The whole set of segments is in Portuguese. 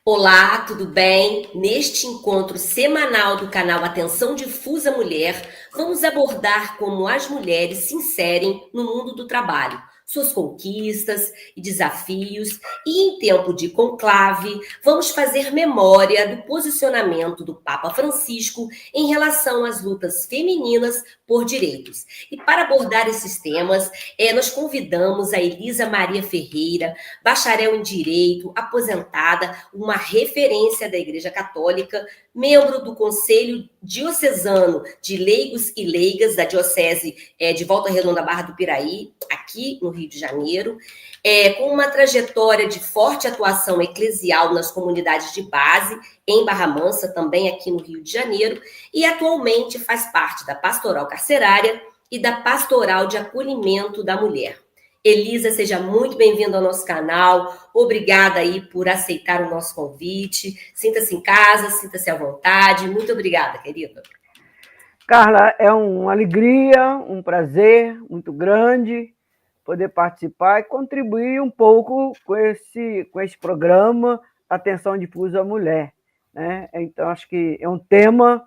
Olá, tudo bem? Neste encontro semanal do canal Atenção Difusa Mulher, vamos abordar como as mulheres se inserem no mundo do trabalho, suas conquistas e desafios, e em tempo de conclave, vamos fazer memória do posicionamento do Papa Francisco em relação às lutas femininas por direitos. E para abordar esses temas, nós convidamos a Elisa Maria Ferreira, bacharel em Direito, aposentada, uma referência da Igreja Católica, membro do Conselho Diocesano de Leigos e Leigas da Diocese de Volta Redonda, Barra do Piraí, aqui no Rio de Janeiro, com uma trajetória de forte atuação eclesial nas comunidades de base, em Barra Mansa, também aqui no Rio de Janeiro, e atualmente faz parte da Pastoral Carcerária e da Pastoral de Acolhimento da Mulher. Elisa, seja muito bem-vinda ao nosso canal. Obrigada aí por aceitar o nosso convite. Sinta-se em casa, sinta-se à vontade. Muito obrigada, querida. Carla, é uma alegria, um prazer muito grande poder participar e contribuir um pouco com esse programa Atenção Difusa à Mulher, né? Então, acho que é um tema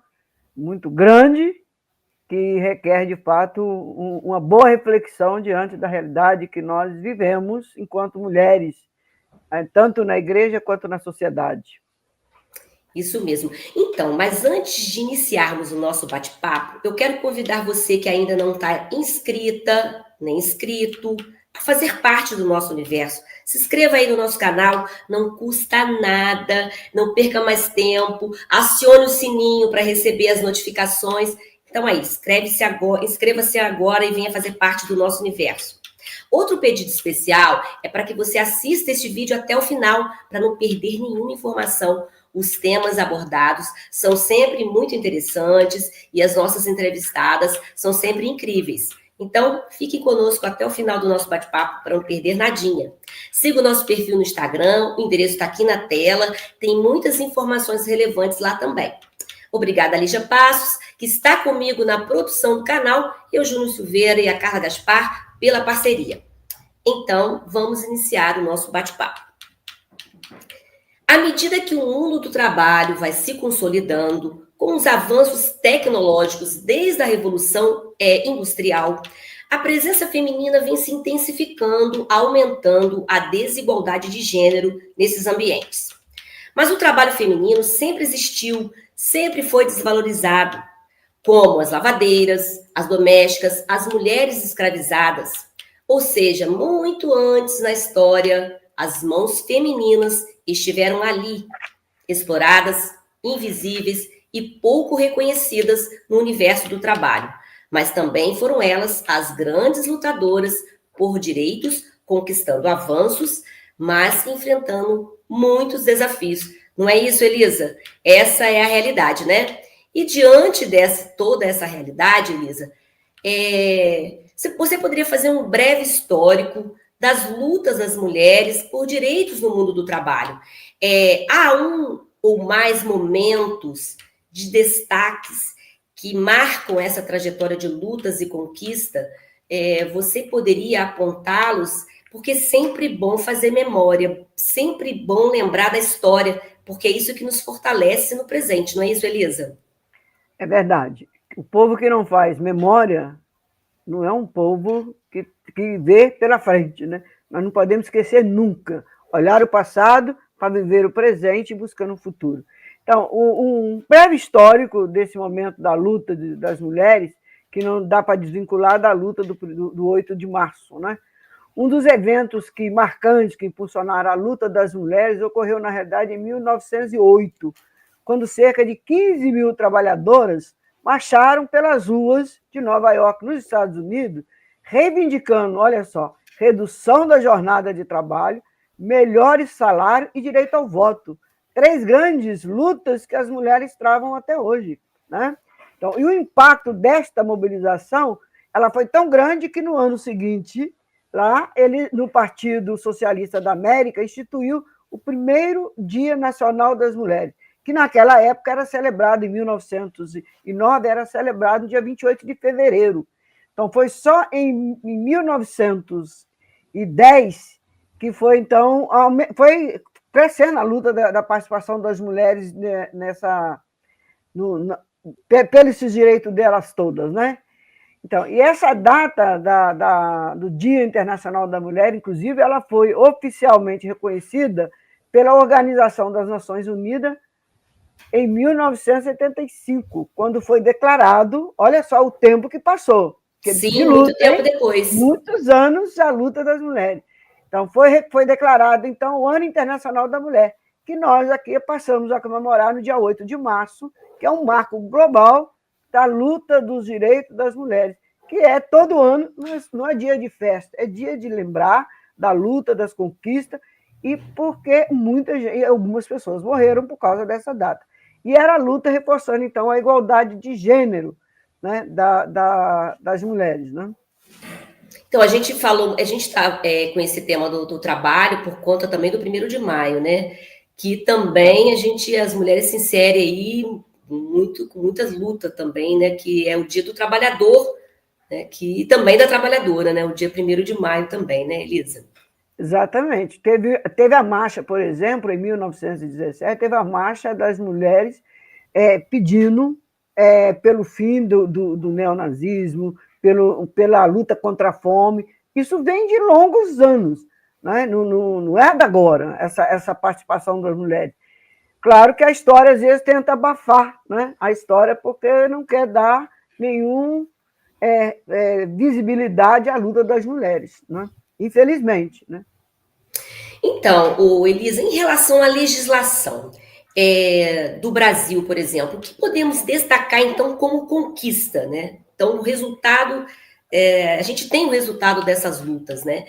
muito grande que requer, de fato, uma boa reflexão diante da realidade que nós vivemos enquanto mulheres, tanto na igreja quanto na sociedade. Isso mesmo. Então, mas antes de iniciarmos o nosso bate-papo, eu quero convidar você que ainda não está inscrita, nem inscrito, a fazer parte do nosso universo. Se inscreva aí no nosso canal, não custa nada, não perca mais tempo, acione o sininho para receber as notificações. Então aí, inscreva-se agora e venha fazer parte do nosso universo. Outro pedido especial é para que você assista este vídeo até o final, para não perder nenhuma informação. Os temas abordados são sempre muito interessantes e as nossas entrevistadas são sempre incríveis. Então, fique conosco até o final do nosso bate-papo para não perder nadinha. Siga o nosso perfil no Instagram, o endereço está aqui na tela, tem muitas informações relevantes lá também. Obrigada, Lígia Passos, que está comigo na produção do canal, e o Júnior Silveira e a Carla Gaspar pela parceria. Então, vamos iniciar o nosso bate-papo. À medida que o mundo do trabalho vai se consolidando, com os avanços tecnológicos desde a Revolução Industrial, a presença feminina vem se intensificando, aumentando a desigualdade de gênero nesses ambientes. Mas o trabalho feminino sempre existiu, sempre foi desvalorizado, como as lavadeiras, as domésticas, as mulheres escravizadas. Ou seja, muito antes na história, as mãos femininas estiveram ali, exploradas, invisíveis e pouco reconhecidas no universo do trabalho. Mas também foram elas as grandes lutadoras por direitos, conquistando avanços, mas enfrentando muitos desafios. Não é isso, Elisa? Essa é a realidade, né? E diante toda essa realidade, Elisa, você poderia fazer um breve histórico das lutas das mulheres por direitos no mundo do trabalho. Há um ou mais momentos de destaques que marcam essa trajetória de lutas e conquista. Você poderia apontá-los, porque é sempre bom fazer memória, sempre bom lembrar da história, porque é isso que nos fortalece no presente, não é isso, Elisa? É verdade. O povo que não faz memória não é um povo que vê pela frente, né? Nós não podemos esquecer nunca. Olhar o passado para viver o presente e buscando o futuro. Então, um breve histórico desse momento da luta das mulheres, que não dá para desvincular da luta do 8 de março, né? Um dos eventos marcantes que impulsionaram a luta das mulheres ocorreu, na realidade, em 1908, quando cerca de 15 mil trabalhadoras marcharam pelas ruas de Nova York, nos Estados Unidos, reivindicando, olha só, redução da jornada de trabalho, melhores salários e direito ao voto. 3 grandes lutas que as mulheres travam até hoje, né? Então, e o impacto desta mobilização, ela foi tão grande que no ano seguinte, Lá, ele, no Partido Socialista da América, instituiu o primeiro Dia Nacional das Mulheres, que naquela época era celebrado, em 1909, era celebrado no dia 28 de fevereiro. Então, foi só em 1910 que foi, então, foi crescendo a luta da participação das mulheres nessa, pelo esse direito delas todas, né? Então, e essa data do Dia Internacional da Mulher, inclusive, ela foi oficialmente reconhecida pela Organização das Nações Unidas em 1975, quando foi declarado, olha só o tempo que passou, Sim, de muito luta, tempo depois. muitos anos a luta das mulheres. Então, foi declarado, então, o Ano Internacional da Mulher, que nós aqui passamos a comemorar no dia 8 de março, que é um marco global da luta dos direitos das mulheres, que é todo ano, não é dia de festa, é dia de lembrar da luta, das conquistas, e porque algumas pessoas morreram por causa dessa data. E era a luta reforçando, então, a igualdade de gênero, né, das mulheres, né? Então, a gente está com esse tema do trabalho por conta também do 1º de maio, né? Que também as mulheres se inserem aí com muitas lutas também, né? Que é o Dia do Trabalhador, né? E também da trabalhadora, né? O dia 1º de maio também, né, Elisa? Exatamente. Teve a marcha, por exemplo, em 1917, teve a marcha das mulheres pedindo pelo fim do neonazismo, pela luta contra a fome. Isso vem de longos anos, né? Não é de agora, essa participação das mulheres. Claro que a história, às vezes, tenta abafar, né, a história, porque não quer dar nenhuma visibilidade à luta das mulheres, né? Infelizmente, né? Então, Elisa, em relação à legislação do Brasil, por exemplo, o que podemos destacar, então, como conquista, né? Então, o resultado, a gente tem o resultado dessas lutas, né?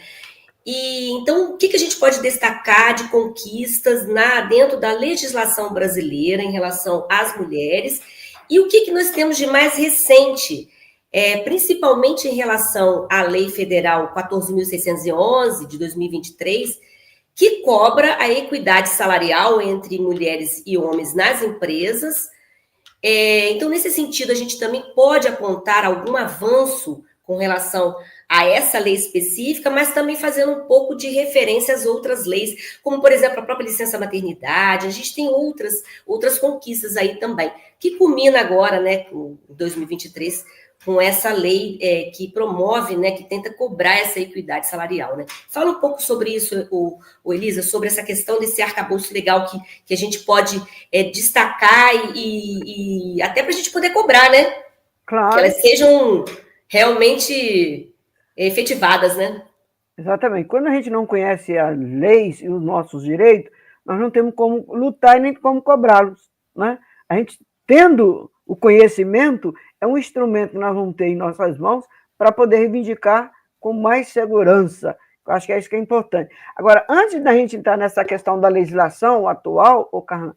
E, então, o que a gente pode destacar de conquistas dentro da legislação brasileira em relação às mulheres? E o que nós temos de mais recente, principalmente em relação à Lei Federal 14.611, de 2023, que cobra a equidade salarial entre mulheres e homens nas empresas. Então, nesse sentido, a gente também pode apontar algum avanço com relação a essa lei específica, mas também fazendo um pouco de referência às outras leis, como, por exemplo, a própria licença maternidade. A gente tem outras conquistas aí também, que culmina agora, né, em 2023, com essa lei que promove, né, que tenta cobrar essa equidade salarial, né? Fala um pouco sobre isso, Elisa, sobre essa questão desse arcabouço legal que a gente pode destacar e até para a gente poder cobrar, né? Claro. Que elas sejam realmente efetivadas, né? Exatamente. Quando a gente não conhece as leis e os nossos direitos, nós não temos como lutar e nem como cobrá-los, né? A gente, tendo o conhecimento, é um instrumento que nós vamos ter em nossas mãos para poder reivindicar com mais segurança. Eu acho que é isso que é importante. Agora, antes da gente entrar nessa questão da legislação atual, Carla,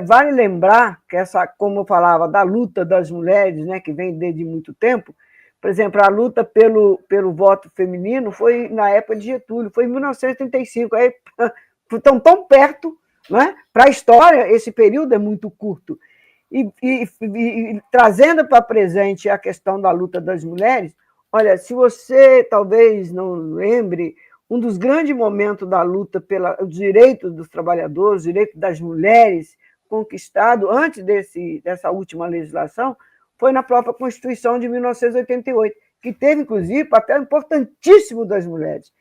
vale lembrar que como eu falava, da luta das mulheres, né, que vem desde muito tempo. Por exemplo, a luta pelo voto feminino foi na época de Getúlio, foi em 1935. Aí, estão tão perto, né? Para a história, esse período é muito curto. E trazendo para presente a questão da luta das mulheres, olha, se você talvez não lembre, um dos grandes momentos da luta pelos direitos dos trabalhadores, direitos das mulheres, conquistado antes dessa última legislação, foi na própria Constituição de 1988, que teve, inclusive, papel importantíssimo das mulheres,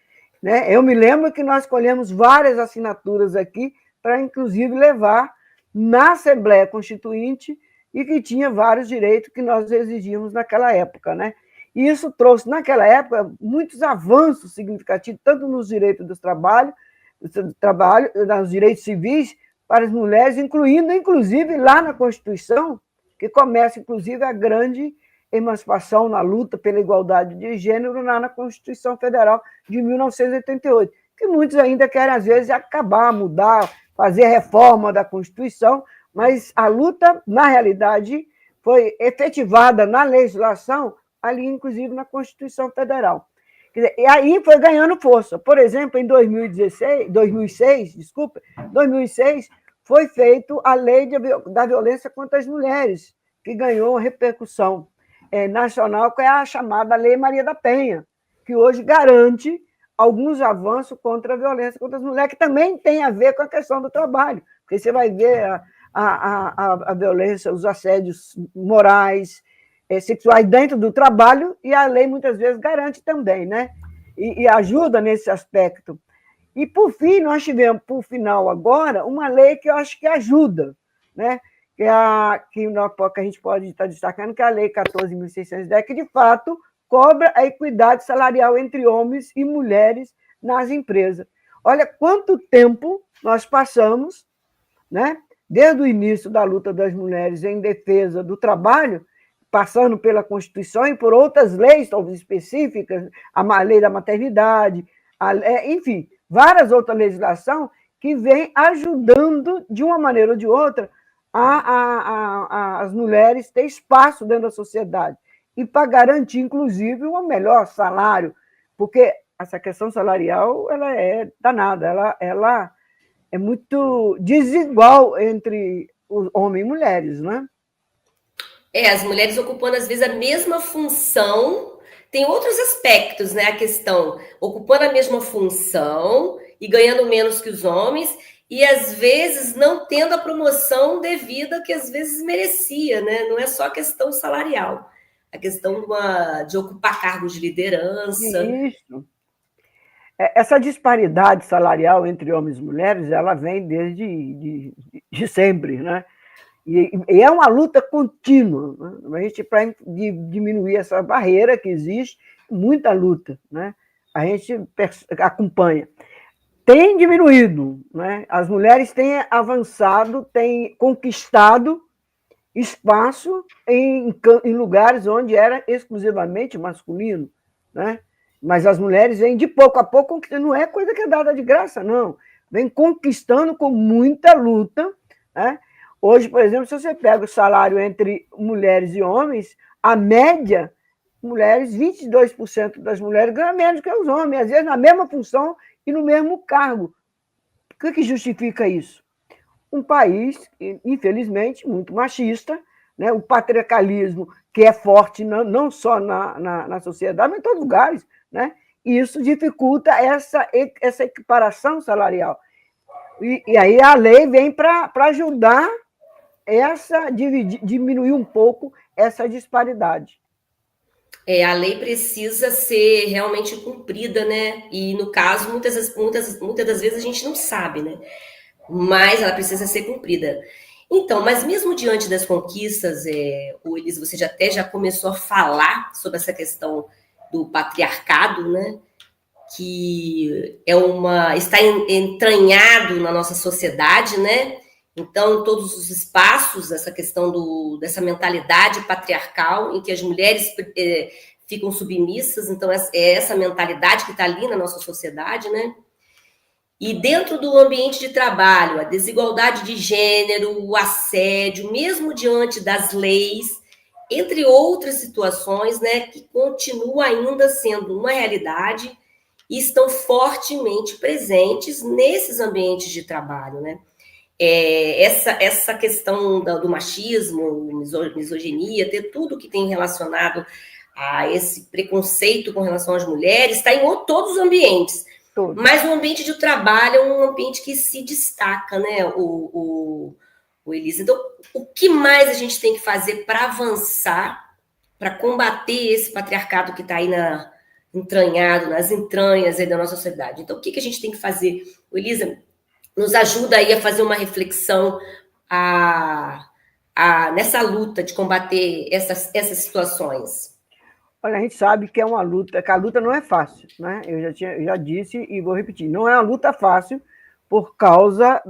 né? Eu me lembro que nós colhemos várias assinaturas aqui para, inclusive, levar na Assembleia Constituinte e que tinha vários direitos que nós exigíamos naquela época, né? E isso trouxe, naquela época, muitos avanços significativos, tanto nos direitos do trabalho, nos direitos civis, para as mulheres, inclusive, lá na Constituição, que começa, inclusive, a grande emancipação na luta pela igualdade de gênero lá na Constituição Federal de 1988, que muitos ainda querem, às vezes, acabar, mudar, fazer a reforma da Constituição, mas a luta, na realidade, foi efetivada na legislação, ali, inclusive, na Constituição Federal. E aí foi ganhando força. Por exemplo, em 2006, foi feita a lei da violência contra as mulheres, que ganhou repercussão nacional, que é a chamada Lei Maria da Penha, que hoje garante alguns avanços contra a violência contra as mulheres, que também tem a ver com a questão do trabalho, porque você vai ver a violência, os assédios morais, sexuais dentro do trabalho, e a lei muitas vezes garante também, né? E ajuda nesse aspecto. E, por fim, nós tivemos, por final agora, uma lei que eu acho que ajuda, né? Que a gente pode estar destacando, que é a Lei 14.610, que, de fato, cobra a equidade salarial entre homens e mulheres nas empresas. Olha quanto tempo nós passamos, né? Desde o início da luta das mulheres em defesa do trabalho, passando pela Constituição e por outras leis, talvez específicas, a lei da maternidade, enfim, várias outras legislações que vêm ajudando, de uma maneira ou de outra, as mulheres ter espaço dentro da sociedade e para garantir, inclusive, um melhor salário, porque essa questão salarial ela é danada, ela é muito desigual entre os homens e mulheres, não é? As mulheres ocupando, às vezes, a mesma função, tem outros aspectos, né? A questão, ocupando a mesma função e ganhando menos que os homens, e às vezes não tendo a promoção devida que às vezes merecia, né? Não é só a questão salarial, a questão de ocupar cargos de liderança. Isso. Essa disparidade salarial entre homens e mulheres, ela vem desde de sempre, né? E é uma luta contínua, né? A gente, para diminuir essa barreira que existe, muita luta, né? A gente acompanha. Tem diminuído, né? As mulheres têm avançado, têm conquistado espaço em lugares onde era exclusivamente masculino, né? Mas as mulheres vêm de pouco a pouco, não é coisa que é dada de graça, não. Vem conquistando com muita luta, né? Hoje, por exemplo, se você pega o salário entre mulheres e homens, a média, mulheres, 22% das mulheres ganham menos que os homens, às vezes na mesma função e no mesmo cargo. O que justifica isso? Um país, infelizmente, muito machista, né? O patriarcalismo que é forte não só na sociedade, mas em todos os lugares, né? E isso dificulta essa equiparação salarial. E aí a lei vem para ajudar diminuir um pouco essa disparidade. A lei precisa ser realmente cumprida, né? E, no caso, muitas das vezes a gente não sabe, né? Mas ela precisa ser cumprida. Então, mas mesmo diante das conquistas, Elisa, você já começou a falar sobre essa questão do patriarcado, né? Que está entranhado na nossa sociedade, né? Então, todos os espaços, essa questão dessa mentalidade patriarcal, em que as mulheres ficam submissas, então é essa mentalidade que está ali na nossa sociedade, né? E dentro do ambiente de trabalho, a desigualdade de gênero, o assédio, mesmo diante das leis, entre outras situações, né, que continua ainda sendo uma realidade e estão fortemente presentes nesses ambientes de trabalho, né? Essa questão do machismo, misoginia, ter tudo que tem relacionado a esse preconceito com relação às mulheres, está em todos os ambientes. Tudo. Mas o ambiente de trabalho é um ambiente que se destaca, né, o Elisa? Então, o que mais a gente tem que fazer para avançar, para combater esse patriarcado que está aí entranhado, nas entranhas aí da nossa sociedade? Então, o que a gente tem que fazer? O Elisa, nos ajuda aí a fazer uma reflexão nessa luta de combater essas situações. Olha, a gente sabe que é uma luta, que a luta não é fácil, né? Eu já disse e vou repetir, não é uma luta fácil por causa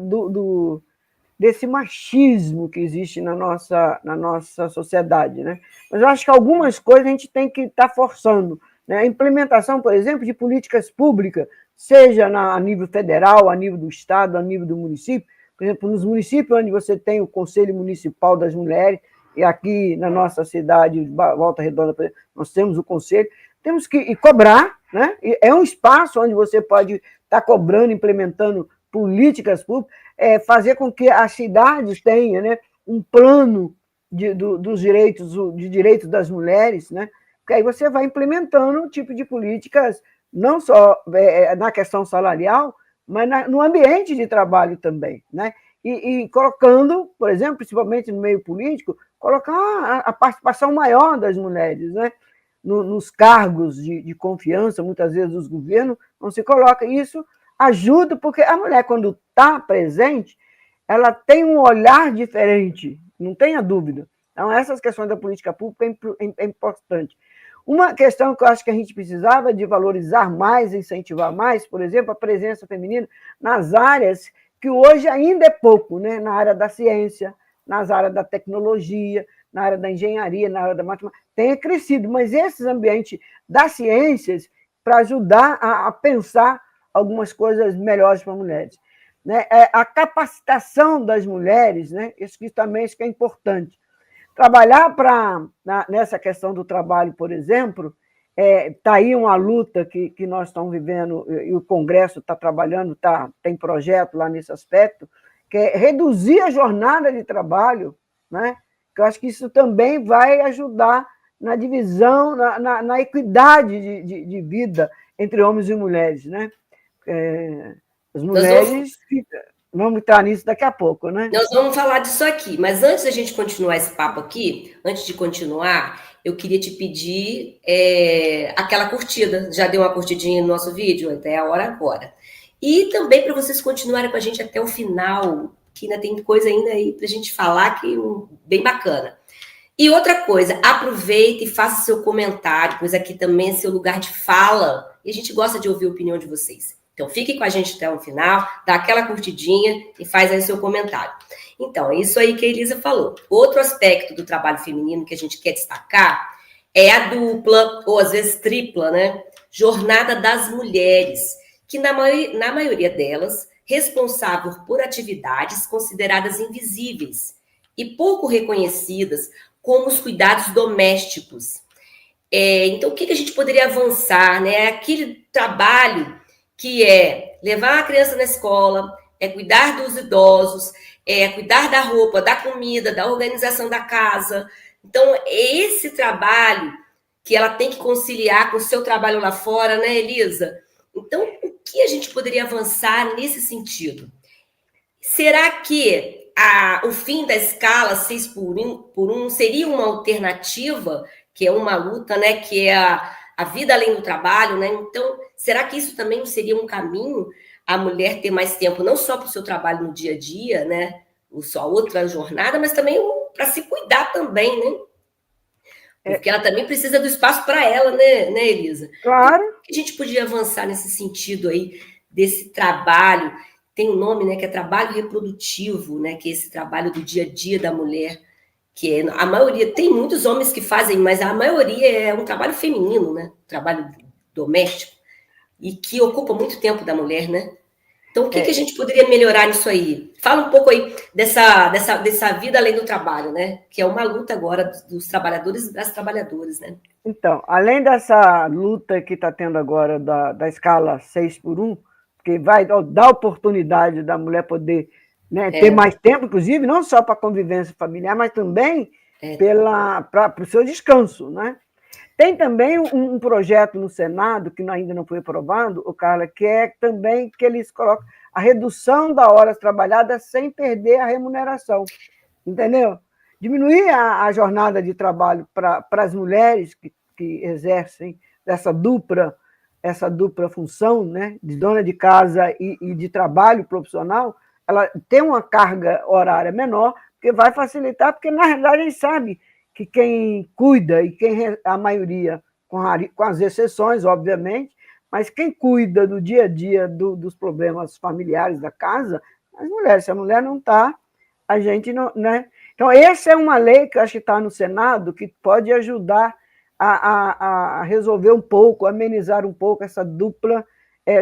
desse machismo que existe na nossa sociedade, né? Mas eu acho que algumas coisas a gente tem que estar forçando, né? A implementação, por exemplo, de políticas públicas, seja a nível federal, a nível do estado, a nível do município. Por exemplo, nos municípios onde você tem o Conselho Municipal das Mulheres, e aqui na nossa cidade, Volta Redonda, nós temos o conselho, temos que cobrar, né? É um espaço onde você pode estar cobrando, implementando políticas públicas, fazer com que as cidades tenham, né, um plano dos direitos das mulheres, né? Porque aí você vai implementando um tipo de políticas, não só na questão salarial, mas no ambiente de trabalho também, né? E colocando, por exemplo, principalmente no meio político, colocar a participação maior das mulheres, né? Nos cargos de confiança, muitas vezes, dos governos, não se coloca. Isso ajuda, porque a mulher, quando está presente, ela tem um olhar diferente, não tenha dúvida. Então, essas questões da política pública é importante. Uma questão que eu acho que a gente precisava de valorizar mais, incentivar mais, por exemplo, a presença feminina nas áreas que hoje ainda é pouco, né? Na área da ciência, nas áreas da tecnologia, na área da engenharia, na área da matemática, tenha crescido, mas esses ambientes das ciências para ajudar a pensar algumas coisas melhores para mulheres. Né? A capacitação das mulheres, né? Isso também isso que é importante. Trabalhar nessa questão do trabalho, por exemplo, está aí uma luta que nós estamos vivendo, e o Congresso está trabalhando, tem projeto lá nesse aspecto, que é reduzir a jornada de trabalho, né? Que eu acho que isso também vai ajudar na divisão, na equidade de vida entre homens e mulheres, né? As mulheres, vamos entrar nisso daqui a pouco, né? Nós vamos falar disso aqui, mas antes da gente continuar esse papo aqui, antes de continuar, eu queria te pedir aquela curtida. Já deu uma curtidinha no nosso vídeo? Até a hora agora. E também para vocês continuarem com a gente até o final, que ainda tem coisa ainda aí para a gente falar que bem bacana. E outra coisa, aproveite e faça seu comentário, pois aqui também é seu lugar de fala e a gente gosta de ouvir a opinião de vocês. Então, fique com a gente até o final, dá aquela curtidinha e faz aí seu comentário. Então, é isso aí que a Elisa falou. Outro aspecto do trabalho feminino que a gente quer destacar é a dupla, ou às vezes tripla, né? Jornada das mulheres, que na maioria delas, responsável por atividades consideradas invisíveis e pouco reconhecidas, como os cuidados domésticos. Então, o que a gente poderia avançar? Né? É aquele trabalho que é levar a criança na escola, é cuidar dos idosos, é cuidar da roupa, da comida, da organização da casa. Então, é esse trabalho que ela tem que conciliar com o seu trabalho lá fora, né, Elisa? Então, o que a gente poderia avançar nesse sentido? Será que o fim da escala 6 por 1 seria uma alternativa, que é uma luta, né, que é a vida além do trabalho, né? Então, será que isso também seria um caminho, a mulher ter mais tempo, não só para o seu trabalho no dia a dia, né, sua outra jornada, mas também para se cuidar também, né? Porque ela também precisa do espaço para ela, né, Elisa? Claro. Então, a gente podia avançar nesse sentido aí, desse trabalho, tem um nome, né, que é trabalho reprodutivo, né, que é esse trabalho do dia a dia da mulher, que é, a maioria, tem muitos homens que fazem, mas a maioria é um trabalho feminino, né, trabalho doméstico, e que ocupa muito tempo da mulher, né? Então, o que a gente poderia melhorar nisso aí? Fala um pouco aí dessa vida além do trabalho, né? Que é uma luta agora dos trabalhadores e das trabalhadoras, né? Então, além dessa luta que está tendo agora da escala 6 por 1, que vai dar oportunidade da mulher poder, né, ter mais tempo, inclusive, não só para a convivência familiar, mas também para o seu descanso, né? Tem também um projeto no Senado, que ainda não foi aprovado, o Carla, que é também que eles colocam a redução das horas trabalhadas sem perder a remuneração, entendeu? Diminuir a jornada de trabalho para as mulheres que exercem essa dupla função, né, de dona de casa e de trabalho profissional, ela tem uma carga horária menor, que vai facilitar, porque, na realidade, a gente sabe que quem cuida, e a maioria, com as exceções, obviamente, mas quem cuida do dia a dia dos problemas familiares da casa, as mulheres. Se a mulher não está, a gente não... Né? Então, essa é uma lei que eu acho que está no Senado, que pode ajudar a resolver um pouco, amenizar um pouco essa dupla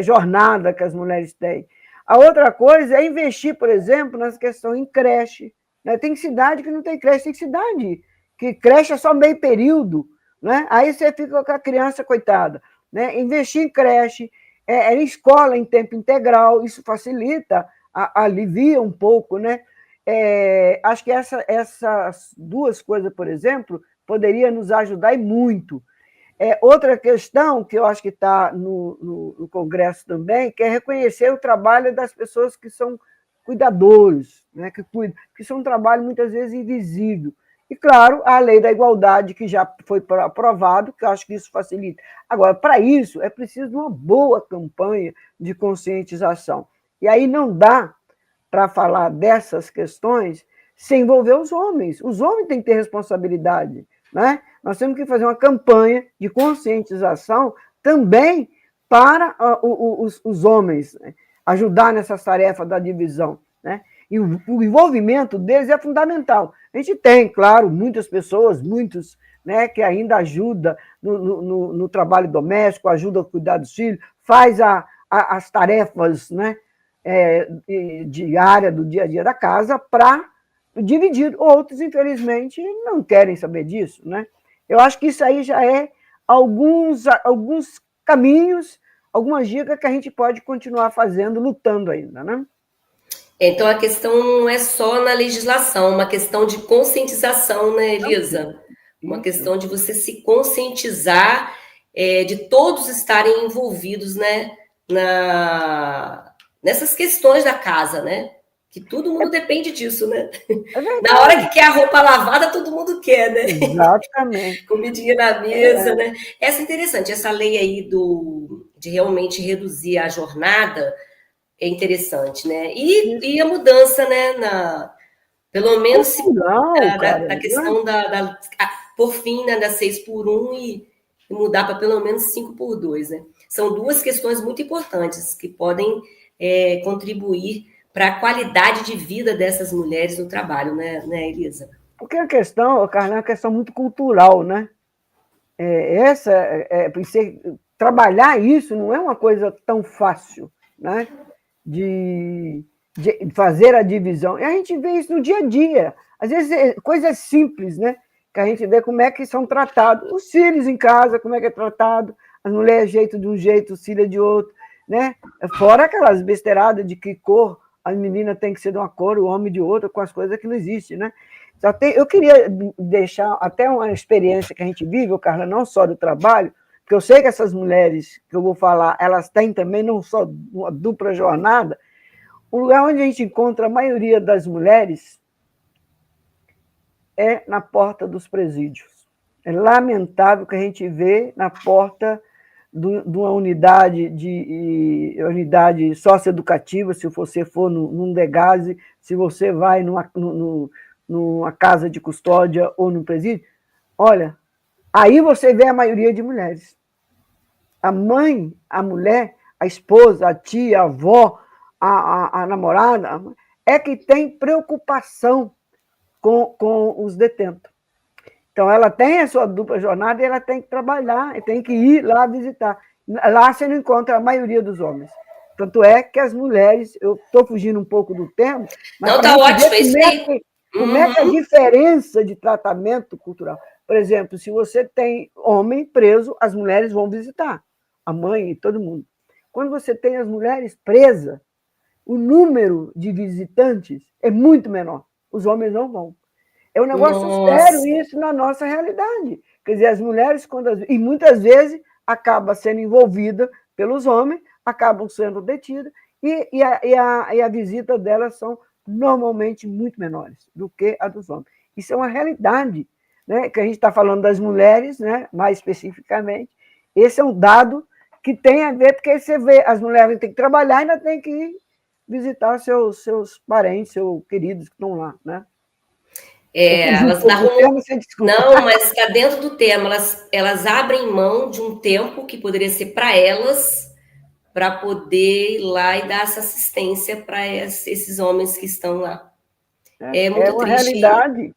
jornada que as mulheres têm. A outra coisa é investir, por exemplo, nessa questão em creche. Né? Tem cidade que não tem creche, tem cidade que creche é só meio período, né? Aí você fica com a criança, coitada. Né? Investir em creche, em escola em tempo integral, isso facilita, alivia um pouco, né? Acho que essas duas coisas, por exemplo, poderia nos ajudar e muito. Outra questão que eu acho que está no Congresso também, que é reconhecer o trabalho das pessoas que são cuidadores, né, que cuidam, que são um trabalho muitas vezes invisível. E, claro, a lei da igualdade, que já foi aprovado, que eu acho que isso facilita. Agora, para isso, é preciso uma boa campanha de conscientização. E aí não dá para falar dessas questões sem envolver os homens. Os homens têm que ter responsabilidade, né? Nós temos que fazer uma campanha de conscientização também para os homens, né? Ajudar nessas tarefas da divisão, né? E o envolvimento deles é fundamental. A gente tem, claro, muitas pessoas, muitos, né, que ainda ajudam no trabalho doméstico, ajudam a cuidar dos filhos, faz as tarefas, né, diárias do dia a dia da casa para dividir. Outros, infelizmente, não querem saber disso, né? Eu acho que isso aí já é alguns caminhos, algumas dicas que a gente pode continuar fazendo, lutando ainda, né? Então, a questão não é só na legislação, uma questão de conscientização, né, Elisa? Uma questão de você se conscientizar, de todos estarem envolvidos, né, nessas questões da casa, né? Que todo mundo depende disso, né? Na hora que quer a roupa lavada, todo mundo quer, né? Exatamente. Comidinha na mesa, né? Essa é interessante, essa lei aí de realmente reduzir a jornada é interessante, né? E a mudança, né? Pelo menos da questão por fim, né, da 6x1 e mudar para pelo menos 5x2, né? São duas questões muito importantes que podem contribuir para a qualidade de vida dessas mulheres no trabalho, né, Elisa? Porque a questão, Carla, é uma questão muito cultural, né? Trabalhar isso não é uma coisa tão fácil, né? De fazer a divisão. E a gente vê isso no dia a dia. Às vezes, coisas simples, né? Que a gente vê como é que são tratados. Os filhos em casa, como é que é tratado. As mulheres, jeito de um jeito, os filhos de outro, né? Fora aquelas besteiradas de que cor a menina tem que ser de uma cor, o homem de outra, com as coisas que não existem, né? Eu queria deixar até uma experiência que a gente vive, Carla, não só do trabalho, porque eu sei que essas mulheres que eu vou falar, elas têm também não só uma dupla jornada. O lugar onde a gente encontra a maioria das mulheres é na porta dos presídios. É lamentável que a gente vê na porta de uma unidade socioeducativa, se você for num Degase, se você vai numa casa de custódia ou no presídio, olha, aí você vê a maioria de mulheres. A mãe, a mulher, a esposa, a tia, a avó, a namorada, é que tem preocupação com os detentos. Então, ela tem a sua dupla jornada e ela tem que trabalhar, e tem que ir lá visitar. Lá você não encontra a maioria dos homens. Tanto é que as mulheres, eu estou fugindo um pouco do tema, mas não, está ótimo, é isso aí. Como é que a diferença de tratamento cultural? Por exemplo, se você tem homem preso, as mulheres vão visitar, a mãe e todo mundo. Quando você tem as mulheres presas, o número de visitantes é muito menor. Os homens não vão. É um negócio sério isso na nossa realidade. Quer dizer, as mulheres, e muitas vezes, acabam sendo envolvidas pelos homens, acabam sendo detidas, e a visita delas são normalmente muito menores do que a dos homens. Isso é uma realidade, né? Que a gente está falando das mulheres, né? Mais especificamente. Esse é um dado que tem a ver, porque você vê, as mulheres têm que trabalhar e ainda têm que ir visitar seus parentes, seus queridos que estão lá, né? Elas não, mas está dentro do tema. Elas abrem mão de um tempo que poderia ser para elas, para poder ir lá e dar essa assistência para esses hommes que estão lá. É muito uma triste. Realidade.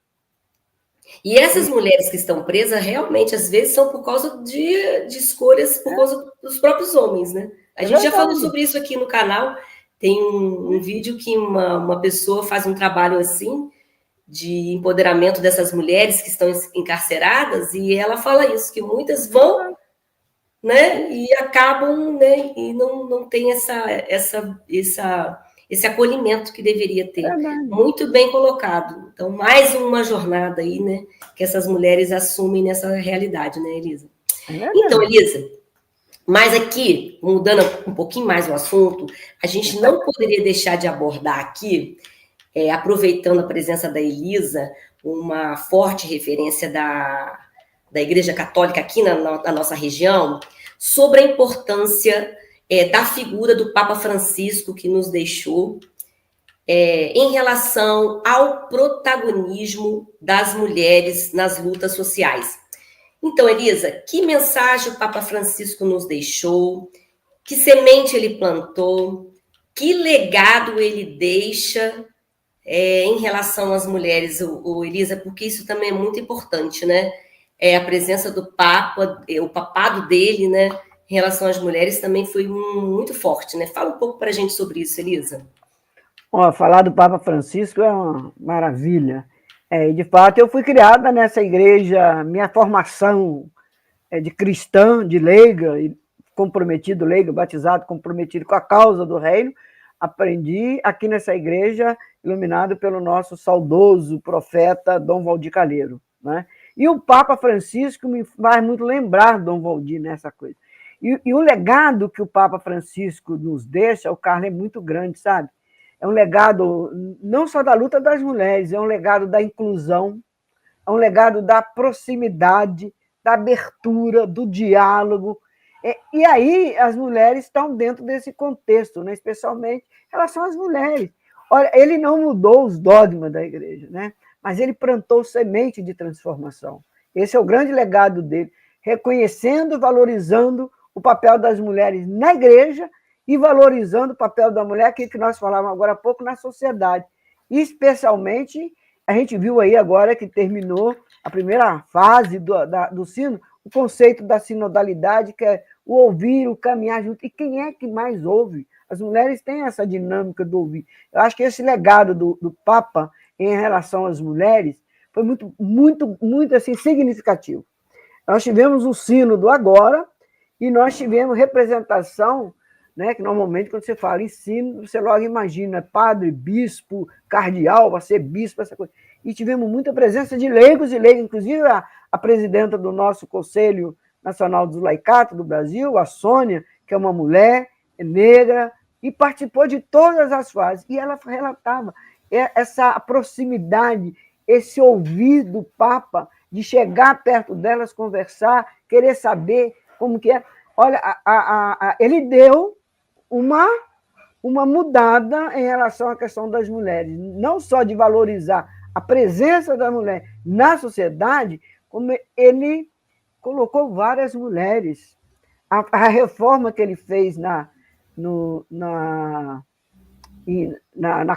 E essas mulheres que estão presas, realmente, às vezes, são por causa de escolhas, por causa dos próprios homens, né? A gente já falou sobre isso aqui no canal. Tem um vídeo que uma pessoa faz um trabalho assim, de empoderamento dessas mulheres que estão encarceradas, e ela fala isso, que muitas vão, né, e acabam, né, e não tem esse acolhimento que deveria ter. Muito bem colocado. Então, mais uma jornada aí, né, que essas mulheres assumem nessa realidade, né, Elisa? Então, Elisa, mas aqui, mudando um pouquinho mais o assunto, a gente não poderia deixar de abordar aqui, aproveitando a presença da Elisa, uma forte referência da Igreja Católica aqui na nossa região, sobre a importância da figura do Papa Francisco que nos deixou em relação ao protagonismo das mulheres nas lutas sociais. Então, Elisa, que mensagem o Papa Francisco nos deixou? Que semente ele plantou? Que legado ele deixa em relação às mulheres, Elisa? Porque isso também é muito importante, né? A presença do Papa, o papado dele, né, em relação às mulheres também foi muito forte, né? Fala um pouco para a gente sobre isso, Elisa. Falar do Papa Francisco é uma maravilha. De fato, eu fui criada nessa igreja, minha formação de cristã, de leiga, comprometido, leiga, batizado, comprometido com a causa do reino, aprendi aqui nessa igreja, iluminado pelo nosso saudoso profeta Dom Valdir Calheiro, né? E o Papa Francisco me faz muito lembrar Dom Valdir nessa coisa. E o legado que o Papa Francisco nos deixa, o Carlos, é muito grande, sabe? É um legado não só da luta das mulheres, é um legado da inclusão, é um legado da proximidade, da abertura, do diálogo. E aí as mulheres estão dentro desse contexto, né? Especialmente em relação às mulheres. Olha, ele não mudou os dogmas da igreja, né? Mas ele plantou semente de transformação. Esse é o grande legado dele, reconhecendo e valorizando o papel das mulheres na igreja e valorizando o papel da mulher, que nós falávamos agora há pouco, na sociedade. E, especialmente, a gente viu aí agora que terminou a primeira fase do sino, o conceito da sinodalidade, que é o ouvir, o caminhar junto. E quem é que mais ouve? As mulheres têm essa dinâmica do ouvir. Eu acho que esse legado do Papa em relação às mulheres foi muito, muito, muito assim, significativo. Nós tivemos o sínodo agora e nós tivemos representação, né, que normalmente quando você fala em sínodo, você logo imagina padre, bispo, cardeal, vai ser bispo, essa coisa. E tivemos muita presença de leigos e leigas, inclusive a presidenta do nosso Conselho Nacional dos Laicatos do Brasil, a Sônia, que é uma mulher negra, e participou de todas as fases. E ela relatava essa proximidade, esse ouvir do Papa, de chegar perto delas, conversar, querer saber como que é. Olha, ele deu uma mudada em relação à questão das mulheres, não só de valorizar a presença da mulher na sociedade, como ele colocou várias mulheres. A reforma que ele fez na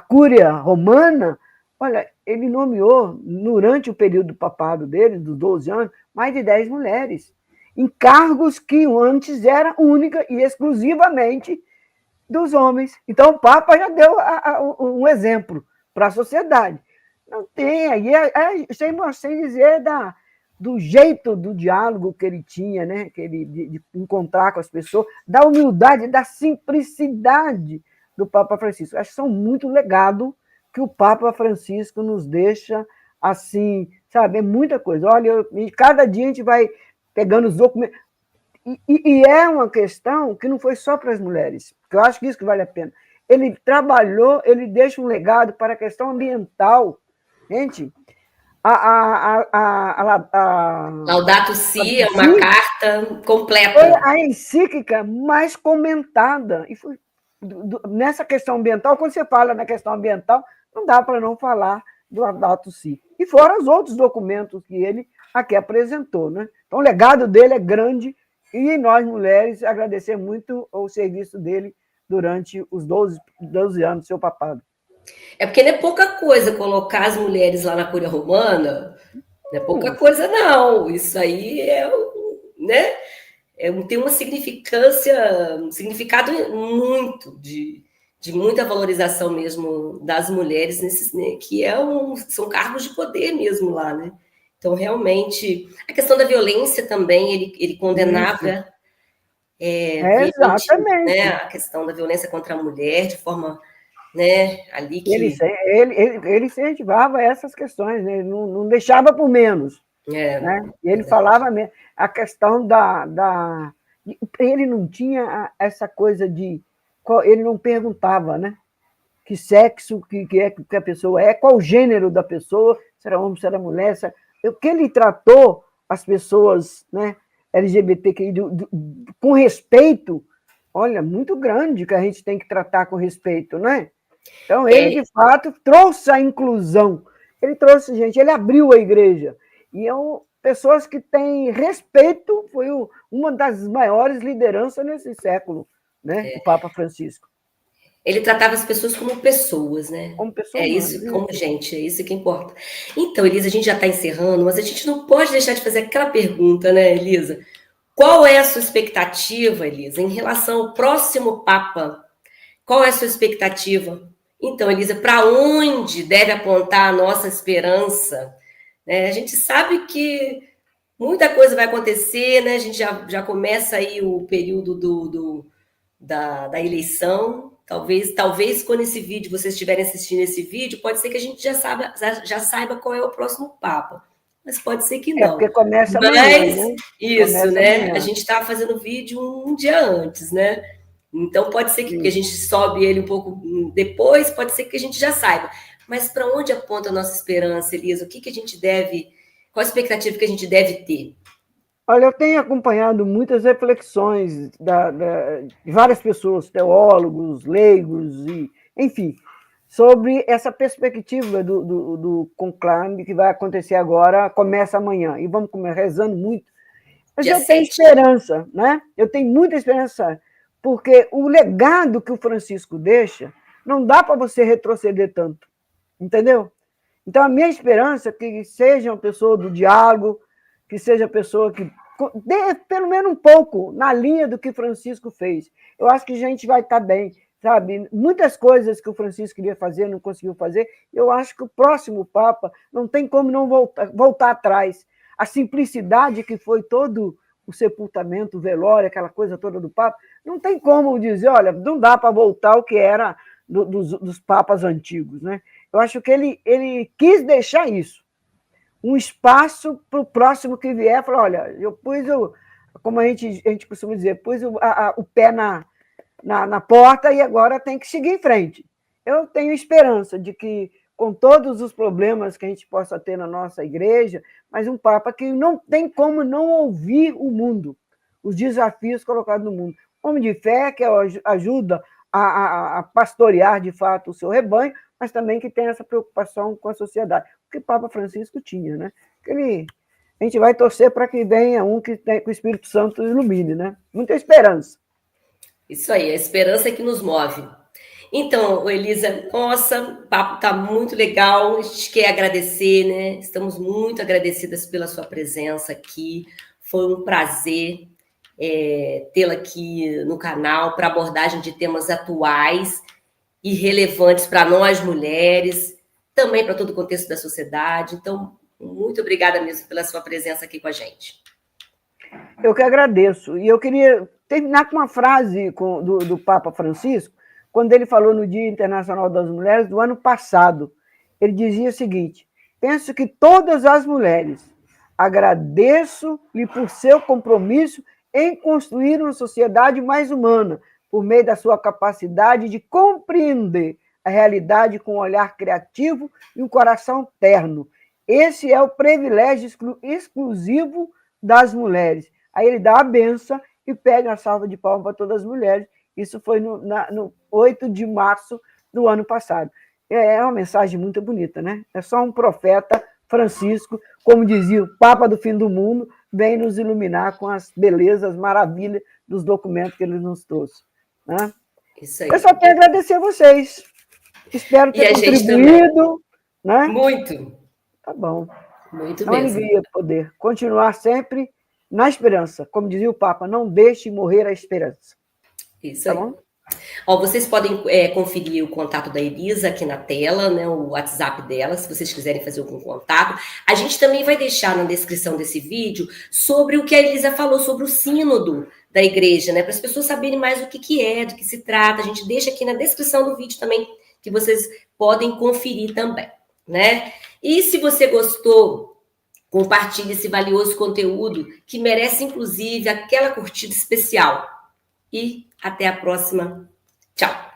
Cúria Romana, olha, ele nomeou, durante o período do papado dele, dos 12 anos, mais de 10 mulheres, em cargos que antes era única e exclusivamente dos homens. Então, o Papa já deu um exemplo para a sociedade. Não tem, aí sem dizer do jeito do diálogo que ele tinha, né? Que ele, de encontrar com as pessoas, da humildade, da simplicidade do Papa Francisco. Acho que são muito legado que o Papa Francisco nos deixa, assim, sabe? É muita coisa. Olha, cada dia a gente vai pegando os documentos. E é uma questão que não foi só para as mulheres, porque eu acho que isso que vale a pena. Ele trabalhou, ele deixa um legado para a questão ambiental. Gente, Laudato Si é uma carta completa. Foi a encíclica mais comentada. E foi, nessa questão ambiental, quando você fala na questão ambiental, não dá para não falar do Laudato Si. E fora os outros documentos que ele aqui apresentou, né? Então, o legado dele é grande e nós, mulheres, agradecer muito o serviço dele durante os 12 anos do seu papado. É porque não é pouca coisa colocar as mulheres lá na Cúria Romana, não é pouca coisa, não. Isso aí né? Tem uma significância, um significado muito de muita valorização mesmo das mulheres, nesses, né, que são cargos de poder mesmo lá, né? Então, realmente, a questão da violência também, ele condenava veementemente, né, exatamente. a questão da violência contra a mulher, de forma, né, ali Ele, que... ele incentivava essas questões, né? Ele não deixava por menos. Né? E ele Verdade. falava mesmo, a questão ele não tinha essa coisa de... Ele não perguntava, né? Que sexo que a pessoa é, qual o gênero da pessoa, se era homem, se era mulher. O que ele tratou as pessoas, né, LGBTQI com respeito, olha, muito grande que a gente tem que tratar com respeito, né? Então, ele, de fato, trouxe a inclusão. Ele trouxe gente, ele abriu a igreja. E pessoas que têm respeito, foi uma das maiores lideranças nesse século, né? O Papa Francisco. Ele tratava as pessoas como pessoas, né? Como pessoa É humana. isso, como gente, é isso que importa. Então, Elisa, a gente já está encerrando, mas a gente não pode deixar de fazer aquela pergunta, né, Elisa? Qual é a sua expectativa, Elisa, em relação ao próximo Papa? Qual é a sua expectativa? Então, Elisa, para onde deve apontar a nossa esperança? Né? A gente sabe que muita coisa vai acontecer, né? A gente já começa aí o período da eleição. Talvez quando esse vídeo, vocês estiverem assistindo esse vídeo, pode ser que a gente já saiba qual é o próximo Papa. Mas pode ser que não. Porque começa amanhã, Mas né? isso, Começa né? A amanhã. gente está fazendo vídeo um dia antes, né? Então pode ser que a gente sobe ele um pouco depois, pode ser que a gente já saiba. Mas para onde aponta a nossa esperança, Elisa? O que a gente deve, qual a expectativa que a gente deve ter? Olha, eu tenho acompanhado muitas reflexões de várias pessoas, teólogos, leigos, enfim, sobre essa perspectiva do conclave que vai acontecer agora, começa amanhã, e vamos rezando muito. Mas Dia eu tenho 7. esperança, né? Eu tenho muita esperança, porque o legado que o Francisco deixa, não dá para você retroceder tanto, entendeu? Então, a minha esperança é que seja uma pessoa do diálogo, que seja pessoa que dê pelo menos um pouco na linha do que Francisco fez. Eu acho que a gente vai estar bem, sabe? Muitas coisas que o Francisco queria fazer, não conseguiu fazer. Eu acho que o próximo Papa não tem como não voltar atrás. A simplicidade que foi todo o sepultamento, o velório, aquela coisa toda do Papa, não tem como dizer, olha, não dá para voltar ao que era dos papas antigos, né? Eu acho que ele quis deixar isso, um espaço para o próximo que vier, falar, olha, eu pus, como a gente costuma dizer, pus o pé na porta e agora tem que seguir em frente. Eu tenho esperança de que, com todos os problemas que a gente possa ter na nossa igreja, mas um Papa que não tem como não ouvir o mundo, os desafios colocados no mundo. Homem de fé que ajuda a pastorear, de fato, o seu rebanho, mas também que tem essa preocupação com a sociedade. O que o Papa Francisco tinha, né? A gente vai torcer para que venha que o Espírito Santo ilumine, né? Muita esperança. Isso aí, a esperança é que nos move. Então, Elisa, nossa, o papo está muito legal. A gente quer agradecer, né? Estamos muito agradecidas pela sua presença aqui. Foi um prazer tê-la aqui no canal para abordagem de temas atuais e relevantes para nós mulheres, também para todo o contexto da sociedade. Então, muito obrigada mesmo pela sua presença aqui com a gente. Eu que agradeço. E eu queria terminar com uma frase do Papa Francisco, quando ele falou no Dia Internacional das Mulheres do ano passado. Ele dizia o seguinte: penso que todas as mulheres, agradeço-lhe por seu compromisso em construir uma sociedade mais humana, por meio da sua capacidade de compreender a realidade com um olhar criativo e um coração terno. Esse é o privilégio exclusivo das mulheres. Aí ele dá a benção e pega a salva de palmas para todas as mulheres. Isso foi no 8 de março do ano passado. É uma mensagem muito bonita, né? É só um profeta, Francisco, como dizia o Papa do fim do mundo, vem nos iluminar com as belezas, maravilhas dos documentos que ele nos trouxe. Né? Isso aí. Eu só tenho a agradecer a vocês. Espero ter contribuído. Né? Muito. Tá bom. Muito é uma mesmo. alegria poder continuar sempre na esperança. Como dizia o Papa, não deixe morrer a esperança. Isso tá aí. Bom? Ó, vocês podem conferir o contato da Elisa aqui na tela, né, o WhatsApp dela, se vocês quiserem fazer algum contato. A gente também vai deixar na descrição desse vídeo sobre o que a Elisa falou sobre o sínodo da igreja, né, para as pessoas saberem mais o que é, do que se trata. A gente deixa aqui na descrição do vídeo também, que vocês podem conferir também, né? E se você gostou, compartilhe esse valioso conteúdo que merece, inclusive, aquela curtida especial. E até a próxima. Tchau!